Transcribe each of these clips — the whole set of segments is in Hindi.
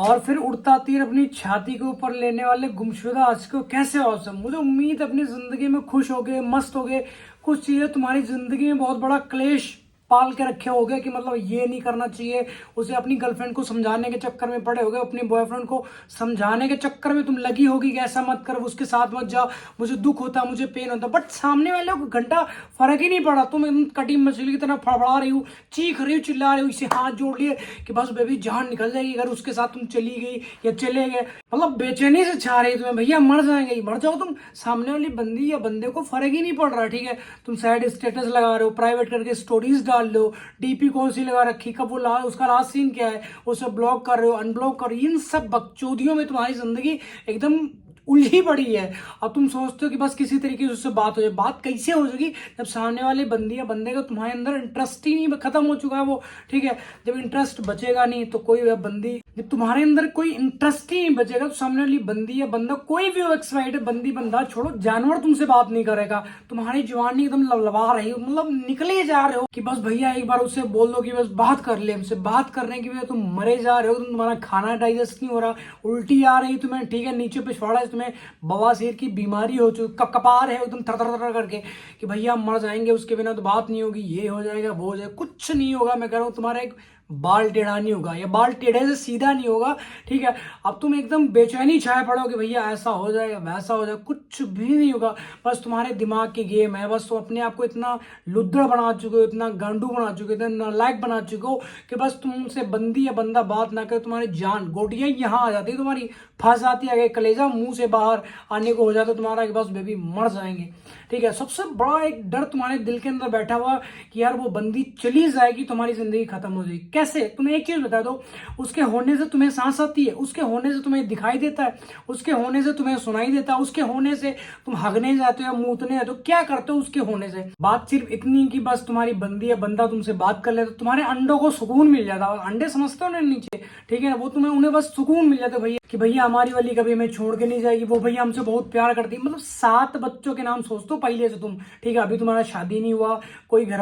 और फिर उड़ता तीर अपनी छाती के ऊपर लेने वाले गुमशुदा आज को कैसे औसम। मुझे उम्मीद अपनी जिंदगी में खुश हो गए, मस्त हो गए। कुछ चीजें तुम्हारी जिंदगी में बहुत बड़ा क्लेश पाल के रखे होगे कि मतलब ये नहीं करना चाहिए, उसे अपनी गर्लफ्रेंड को समझाने के चक्कर में पड़े होगे, अपने बॉयफ्रेंड को समझाने के चक्कर में तुम लगी होगी कि ऐसा मत कर, उसके साथ मत जा, मुझे दुख होता, मुझे पेन होता। बट सामने वाले को घंटा फर्क ही नहीं पड़ा, तुम एकदम कटी मछली की तरह फड़फड़ा रही हो, चीख रही हो, चिल्ला रही हो, इसे हाथ जोड़ लिए कि बस बेबी जान निकल जाएगी अगर उसके साथ तुम चली गई या चले गए। मतलब बेचैनी से छा रही तुम्हें, भैया मर जाएंगे, मर जाओ तुम। सामने वाली बंदी या बंदे को फर्क ही नहीं पड़ रहा, ठीक है। तुम सैड स्टेटस लगा रहे हो, प्राइवेट करके स्टोरीज डाल लो, डीपी कौन सी लगा रखी, कब वो उसका लास्ट सीन क्या है, उसे ब्लॉक कर रहे हो, अनब्लॉक कर रहे हो। इन सब बकचोदियों में तुम्हारी जिंदगी एकदम उलझी पड़ी है। अब तुम सोचते हो कि बस किसी तरीके से उससे बात हो जाए। बात कैसे हो जाएगी जब सामने वाले बंदी या बंदे का तुम्हारे अंदर इंटरेस्ट ही नहीं, खत्म हो चुका है वो, ठीक है। जब इंटरेस्ट बचेगा नहीं तो कोई बंदी, जब तुम्हारे अंदर कोई इंटरेस्ट ही नहीं बचेगा तो सामने वाली बंदी या बंदा, कोई भी एक्सवाइटेड बंदी बंदा छोड़ो, जानवर तुमसे बात नहीं करेगा। तुम्हारी जवानी एकदम लबलबा रही हो, मतलब निकले जा रहे हो कि बस भैया एक बार उससे बोल दो कि बस बात कर ले हमसे। बात करने की वजह तुम मरे जा रहे हो, तुम्हारा खाना डाइजेस्ट नहीं हो रहा, उल्टी आ रही तुम्हें, ठीक है, नीचे पिछवाड़ा तुम्हें बवासीर की बीमारी हो चुकी, कपार है एकदम थर थर थर करके कि भैया मर जाएंगे, उसके बिना तो बात नहीं होगी, ये हो जाएगा वो हो जाएगा। कुछ नहीं होगा, मैं कह रहा हूँ तुम्हारा एक बाल टेढ़ा नहीं होगा या बाल टेढ़े से सीधा नहीं होगा, ठीक है। अब तुम एकदम बेचैनी छाए पड़ो कि भैया ऐसा हो जाएगा वैसा हो जाएगा, कुछ भी नहीं होगा। बस तुम्हारे दिमाग की गेम है। बस तुम अपने आप को इतना लुद्दड़ बना चुके हो, इतना गांडू बना चुके हो, इतना नालायक बना चुके हो कि बस तुमसे बंदी या बंदा बात ना करे, तुम्हारी जान गोटियां यहाँ आ जाती है, तुम्हारी फंस आती है, कलेजा मुंह से बाहर आने को हो जाता है तुम्हारा कि बस बेबी मर जाएंगे, ठीक है। सबसे बड़ा एक डर तुम्हारे दिल के अंदर बैठा हुआ कि यार वो बंदी चली जाएगी, तुम्हारी जिंदगी खत्म हो जाएगी। कैसे? तुम्हें एक चीज बता दो, उसके होने से तुम्हें सांस आती है, उसके होने से तुम्हें दिखाई देता है, उसके होने से तुम्हें सुनाई देता है, उसके होने से तुम हगने जाते हो, मूतने जाते हो, क्या करते हो उसके होने से। बात सिर्फ इतनी कि बस तुम्हारी बंदी या बंदा तुमसे बात कर ले तो तुम्हारे अंडों को सुकून मिल जाता है। अंडे समझते हो ना नीचे, ठीक है, वो तुम्हें, उन्हें बस सुकून मिल जाता है भैया कि भैया हमारी वाली कभी हमें छोड़ के नहीं जाएगी, वो भैया हमसे बहुत प्यार करती है। मतलब 7 बच्चों के नाम सोच दो पहले से तुम, ठीक है। अभी तुम्हारा शादी नहीं हुआ, कोई घर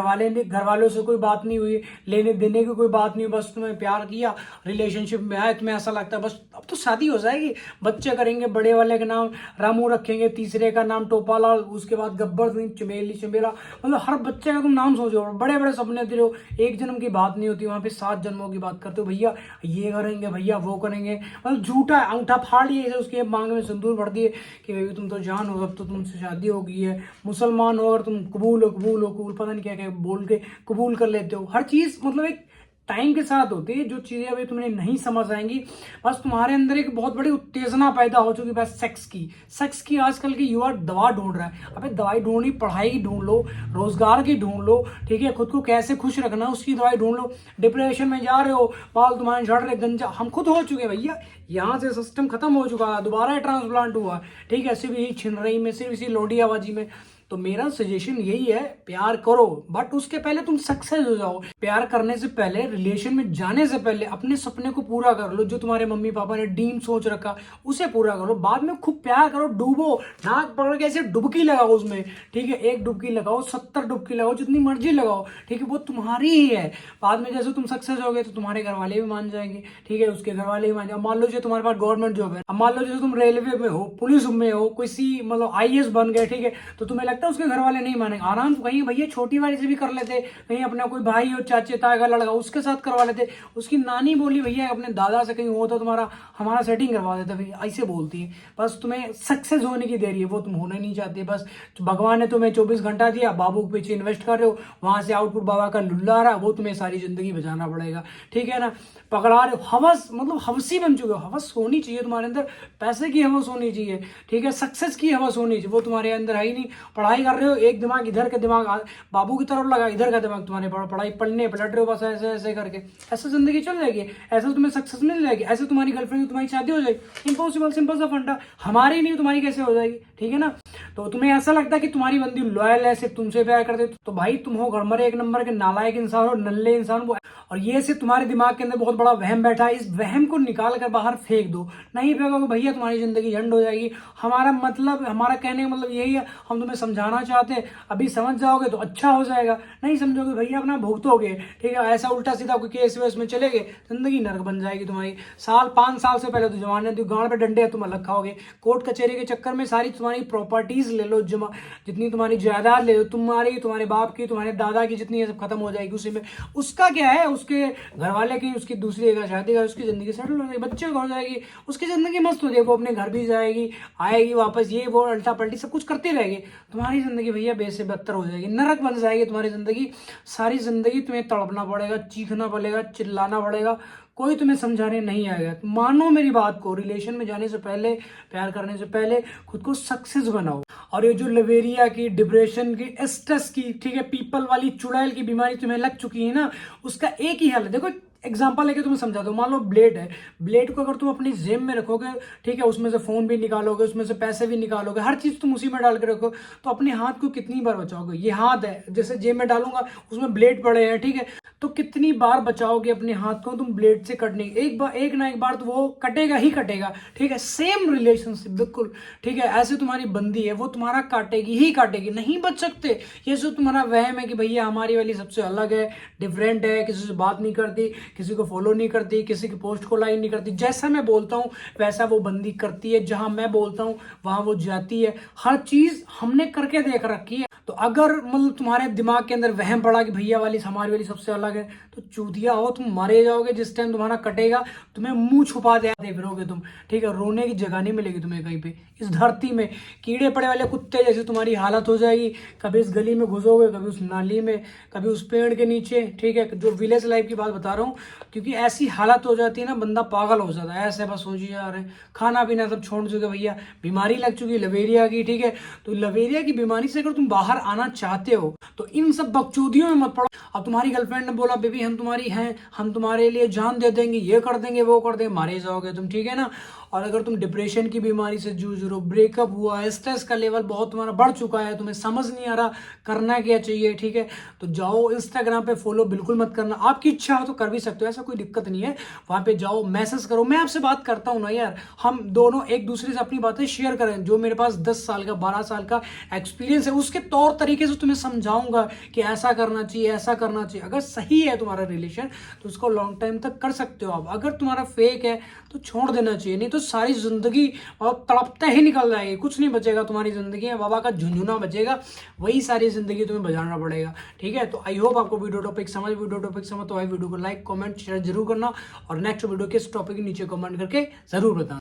वालों से कोई बात नहीं हुई, लेने देने की कोई बात नहीं हुई, बस तुम्हें प्यार किया, रिलेशनशिप में आए, तुम्हें ऐसा लगता है बस अब तो शादी हो जाएगी, बच्चे करेंगे, बड़े वाले का नाम रामू रखेंगे, तीसरे का नाम टोपालाल, उसके बाद गब्बर सिंह, चमेली चमेला। मतलब हर बच्चे का तुम नाम सोचो, बड़े बड़े सपने दे रहे हो। एक जन्म की बात नहीं होती, वहां पे 7 जन्मों की बात करते हो। भैया ये करेंगे, भैया वो करेंगे, मतलब झूठा अंगूठा फाड़ लिए उसके मांग में सिंदूर भर दिए कि बेबी तुम तो जान हो, अब तो तुमसे शादी हो गई है, मुसलमान हो अगर तुम, कबूल हो कबूल हो कबूल, पता नहीं क्या क्या बोल के कबूल कर लेते हो। हर चीज मतलब एक टाइम के साथ होती है, जो चीजें अभी तुम्हें नहीं समझ आएंगी। बस तुम्हारे अंदर एक बहुत बड़ी उत्तेजना पैदा हो चुकी है बस सेक्स की आजकल की युवा दवा ढूंढ रहा है। अबे दवाई ढूंढनी, पढ़ाई की ढूंढ लो, रोजगार की ढूंढ लो, ठीक है, खुद को कैसे खुश रखना उसकी दवाई ढूंढ लो। डिप्रेशन में जा रहे हो, बाल तुम्हारे झड़ रहे, गंजा, हम खुद हो चुके हैं भैया, यहाँ से सिस्टम खत्म हो चुका है, दोबारा ट्रांसप्लांट हुआ, ठीक है, सिर्फ यही छिन रही में, सिर्फ इसी लोडियाबाजी में। तो मेरा सजेशन यही है, प्यार करो बट उसके पहले तुम सक्सेस हो जाओ। प्यार करने से पहले, रिलेशन में जाने से पहले अपने सपने को पूरा कर लो, जो तुम्हारे मम्मी पापा ने ड्रीम सोच रखा उसे पूरा करो। बाद में खूब प्यार करो, डूबो, नाक पकड़ के ऐसे डुबकी लगाओ उसमें, ठीक है। एक डुबकी लगाओ, 70 डुबकी लगाओ, जितनी मर्जी लगाओ, ठीक है, वो तुम्हारी ही है। बाद में जैसे तुम सक्सेस हो गए तो तुम्हारे घर वाले भी मान जाएंगे, ठीक है, उसके घर वाले भी मान जाएंगे। मान लो जो तुम्हारे पास गवर्नमेंट जॉब है, अब मान लो जैसे तुम रेलवे में हो, पुलिस में हो, किसी मतलब IAS बन गए, ठीक है, तो तुम्हें लगता है उसके घर वाले नहीं मानेंगे। आराम से कहीं भैया छोटी वाली से भी कर लेते, कहीं अपना कोई भाई हो, चाचे ताए का लड़का, उसके साथ करवा लेते। उसकी नानी बोली भैया अपने दादा से कहीं हो तो तुम्हारा हमारा सेटिंग करवा देता, भैया ऐसे बोलती है। बस तुम्हें सक्सेस होने की देरी है, वो तुम होना नहीं चाहते। बस भगवान ने तुम्हें 24 घंटा दिया, बाबू के पीछे इन्वेस्ट कर रहे हो, वहां से आउटपुट बाबा का लुल्ला आ रहा, वो तुम्हें सारी जिंदगी बचाना पड़ेगा, ठीक है ना। पकड़ा रहे हो, हवस, मतलब हवसी बन चुके हो। हवस होनी चाहिए तुम्हारे अंदर, पैसे की हवस होनी चाहिए, ठीक है, सक्सेस की हवस होनी चाहिए, वो तुम्हारे अंदर है ही नहीं। पढ़ाई कर रहे हो, एक दिमाग इधर का दिमाग बाबू की तरफ लगा, इधर का दिमाग तुम्हारे पढ़ाई पढ़ने पलट रहे हो, बस ऐसे ऐसे करके ऐसे जिंदगी चल जाएगी, ऐसे तुम्हें सक्सेस मिल जाएगी, ऐसे तुम्हारी गर्लफ्रेंड तुम्हारी शादी हो जाएगी। इम्पॉसिबल, सिंपल सा फंडा। हमारी नहीं, तुम्हारी कैसे हो जाएगी, ठीक है ना। तो तुम्हें ऐसा लगता है कि तुम्हारी बंदी लॉयल है, सिर्फ तुमसे प्यार करते, तो भाई तुम हो गड़मरे एक नंबर के नालायक इंसान हो, नल्ले इंसान हो। और ये सिर्फ तुम्हारे दिमाग के अंदर बहुत बड़ा वहम बैठा है, इस वहम को निकाल कर बाहर फेंक दो। नहीं फेंकोगे भैया तुम्हारी जिंदगी झंड हो जाएगी। हमारा कहने का मतलब यही है, हम तुम्हें समझाना चाहते हैं, अभी समझ जाओगे तो अच्छा हो जाएगा, नहीं समझोगे भैया अपना भुगतोगे, ठीक है। ऐसा उल्टा सीधा कोई केस वेस में चले गए, जिंदगी नर्क बन जाएगी तुम्हारी। 5 साल से पहले तो जमाने दी गांड पे डंडे तुम अलग खाओगे। कोर्ट कचहरी के चक्कर में सारी तुम्हारी प्रॉपर्टीज ले लो, जितनी तुम्हारी जायदाद ले लो, तुम्हारे बाप की, तुम्हारे दादा की, जितनी है सब खत्म हो जाएगी उसी में। उसका क्या है, उसके घर वाले की, उसकी दूसरी जगह शादी का, उसकी जिंदगी सेटल हो जाएगी, बच्चे हो जाएगी, उसकी जिंदगी मस्त हो जाएगी, वो अपने घर भी जाएगी, आएगी वापस, ये वो अल्टा पल्टी सब कुछ करती रहेगी। तुम्हारी जिंदगी भैया बेस से बदतर हो जाएगी, नरक बन जाएगी तुम्हारी जिंदगी। सारी जिंदगी तुम्हें तड़पना पड़ेगा, चीखना पड़ेगा, चिल्लाना पड़ेगा, कोई तुम्हें समझाने नहीं आएगा। मानो मेरी बात को, रिलेशन में जाने से पहले, प्यार करने से पहले खुद को सक्सेस बनाओ। और ये जो लवेरिया की, डिप्रेशन की, स्ट्रेस की, ठीक है, पीपल वाली चुड़ैल की बीमारी तुम्हें लग चुकी है ना, उसका एक ही हल है। देखो एग्जाम्पल लेके तुम्हें समझा दो, मान लो ब्लेड है, ब्लेड को अगर तुम अपनी जेब में रखोगे, ठीक है, उसमें से फोन भी निकालोगे, उसमें से पैसे भी निकालोगे, हर चीज तुम उसी में डाल के रखो, तो अपने हाथ को कितनी बार बचाओगे। ये हाथ है, जैसे जेब में डालूंगा उसमें ब्लेड पड़े हैं, ठीक है, तो कितनी बार बचाओगे अपने हाथ को तुम ब्लेड से कटने। एक ना एक बार तो वो कटेगा ही कटेगा, ठीक है। सेम रिलेशनशिप बिल्कुल, ठीक है, ऐसे तुम्हारी बंदी है, वो तुम्हारा काटेगी ही काटेगी, नहीं बच सकते। ये जो तुम्हारा वहम है कि भैया हमारी वाली सबसे अलग है, डिफरेंट है, किसी से बात नहीं करती, किसी को फॉलो नहीं करती, किसी की पोस्ट को लाइक नहीं करती, जैसा मैं बोलता हूँ वैसा वो बंदी करती है, जहां मैं बोलता हूँ वहां वो जाती है, हर चीज हमने करके देख रखी है। तो अगर मतलब तुम्हारे दिमाग के अंदर वहम पड़ा कि भैया वाली हमारी वाली सबसे अलग है, तो चूतिया हो, तुम मारे जाओगे। जिस टाइम तुम्हारा कटेगा तुम्हें मुंह छुपा दे फिरोगे तुम, ठीक है, रोने की जगह नहीं मिलेगी तुम्हें कहीं पे इस धरती में। कीड़े पड़े वाले कुत्ते जैसे तुम्हारी हालत हो जाएगी, कभी इस गली में घुसोगे, कभी उस नाली में, कभी उस पेड़ के नीचे, ठीक है, जो विलेज लाइफ की बात बता रहा हूँ, क्योंकि ऐसी हालत हो जाती है ना, बंदा पागल हो जाता है। ऐसे बस सोचिए यार, खाना पीना सब छोड़ चुके भैया, बीमारी लग चुकी है लवेरिया की, ठीक है। तो लवेरिया की बीमारी से अगर तुम बाहर आना चाहते हो तो इन सब बकचोदियों में मत पड़ो। अब तुम्हारी गर्लफ्रेंड ने बोला बेबी हम तुम्हारी हैं, हम तुम्हारे लिए जान दे देंगे, ये कर देंगे, वो कर देंगे, मारे जाओगे तुम, ठीक है ना। और अगर तुम डिप्रेशन की बीमारी से जूझ रहे हो, ब्रेकअप हुआ है, स्ट्रेस का लेवल बहुत तुम्हारा बढ़ चुका है, तुम्हें समझ नहीं आ रहा करना क्या चाहिए, ठीक है, तो जाओ इंस्टाग्राम पे फॉलो बिल्कुल मत करना। आपकी इच्छा हो तो कर भी सकते हो, ऐसा कोई दिक्कत नहीं है। वहां पे जाओ, मैसेज करो, मैं आपसे बात करता हूँ ना यार, हम दोनों एक दूसरे से अपनी बातें शेयर करें। जो मेरे पास 10 साल का 12 साल का एक्सपीरियंस है, उसके तौर तरीके से तुम्हें समझाऊंगा कि ऐसा करना चाहिए, ऐसा करना चाहिए। अगर सही है तुम्हारा रिलेशन तो उसको लॉन्ग टाइम तक कर सकते हो आप। अगर तुम्हारा फेक है तो छोड़ देना चाहिए, नहीं तो सारी जिंदगी और तड़पते ही निकल जाएगी, कुछ नहीं बचेगा तुम्हारी जिंदगी में, बाबा का झुंझुना बचेगा, वही सारी जिंदगी तुम्हें बजाना पड़ेगा, ठीक है। तो आई होप आपको वीडियो टॉपिक समझ तो भाई वीडियो को लाइक कमेंट शेयर जरूर करना, और नेक्स्ट वीडियो किस टॉपिक के नीचे कमेंट करके जरूर बताना।